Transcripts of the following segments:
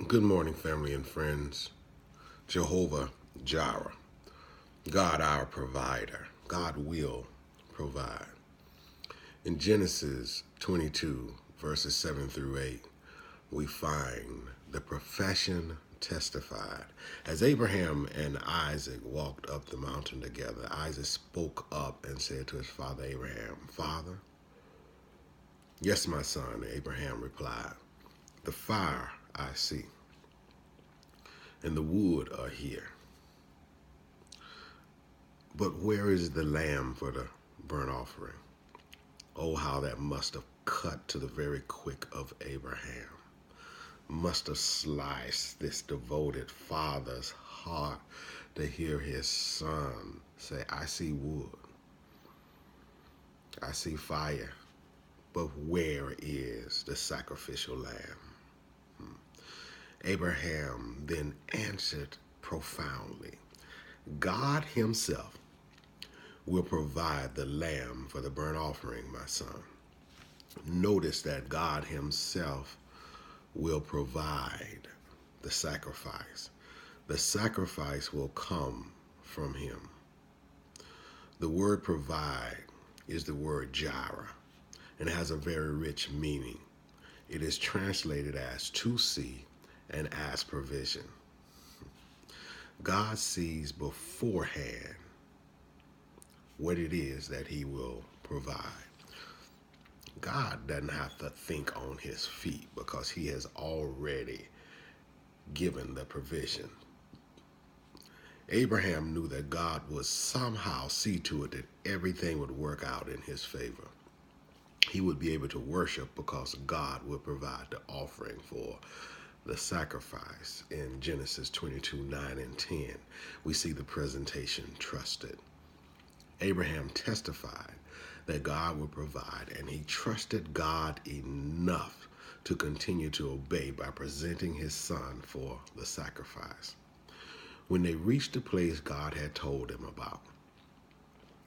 Good morning, family and friends. Jehovah Jireh, God our provider. God will provide. In Genesis 22, verses 7 through 8, we find the profession testified. As Abraham and Isaac walked up the mountain together, Isaac spoke up and said to his father Abraham, "Father?" "Yes, my son," Abraham replied. "The fire I see, and the wood are here. But where is the lamb for the burnt offering?" Oh, how that must have cut to the very quick of Abraham. Must have sliced this devoted father's heart to hear his son say, "I see wood, I see fire, but where is the sacrificial lamb?" Abraham then answered profoundly, "God himself will provide the lamb for the burnt offering, my son." Notice that God himself will provide the sacrifice. The sacrifice will come from him. The word provide is the word Jireh, and it has a very rich meaning. It is translated as to see and as provision. God sees beforehand what it is that he will provide. God doesn't have to think on his feet because he has already given the provision. Abraham knew that God would somehow see to it that everything would work out in his favor. He would be able to worship because God would provide the offering for the sacrifice. In Genesis 22, 9 and 10, we see the presentation trusted. Abraham testified that God would provide, and he trusted God enough to continue to obey by presenting his son for the sacrifice. When they reached the place God had told him about,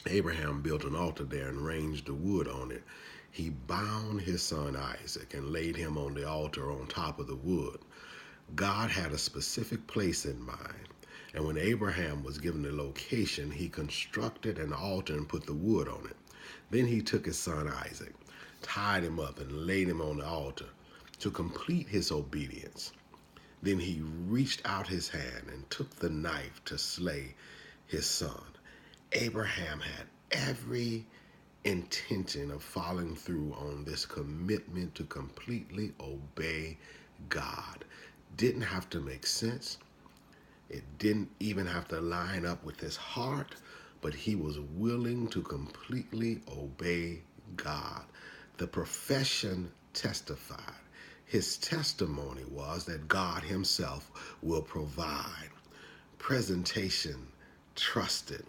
Abraham built an altar there and arranged the wood on it. He bound his son Isaac and laid him on the altar on top of the wood. God had a specific place in mind, and when Abraham was given the location, he constructed an altar and put the wood on it. Then he took his son Isaac, tied him up, and laid him on the altar to complete his obedience. Then he reached out his hand and took the knife to slay his son. Abraham had every intention of following through on this commitment to completely obey God. Didn't have to make sense. It didn't even have to line up with his heart, but he was willing to completely obey God. The profession testified. His testimony was that God himself will provide. Presentation trusted.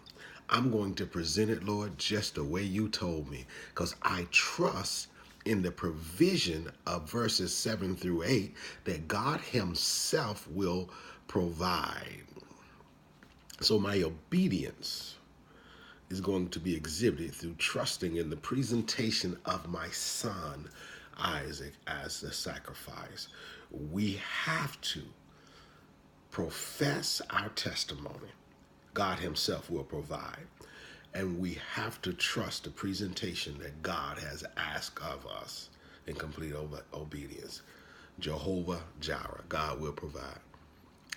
I'm going to present it, Lord, just the way you told me, because I trust in the provision of verses 7 through 8 that God himself will provide. So my obedience is going to be exhibited through trusting in the presentation of my son Isaac as the sacrifice. We have to profess our testimony. God himself will provide. And we have to trust the presentation that God has asked of us in complete obedience. Jehovah Jireh, God will provide.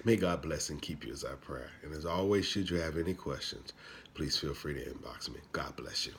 May God bless and keep you as I pray. And as always, should you have any questions, please feel free to inbox me. God bless you.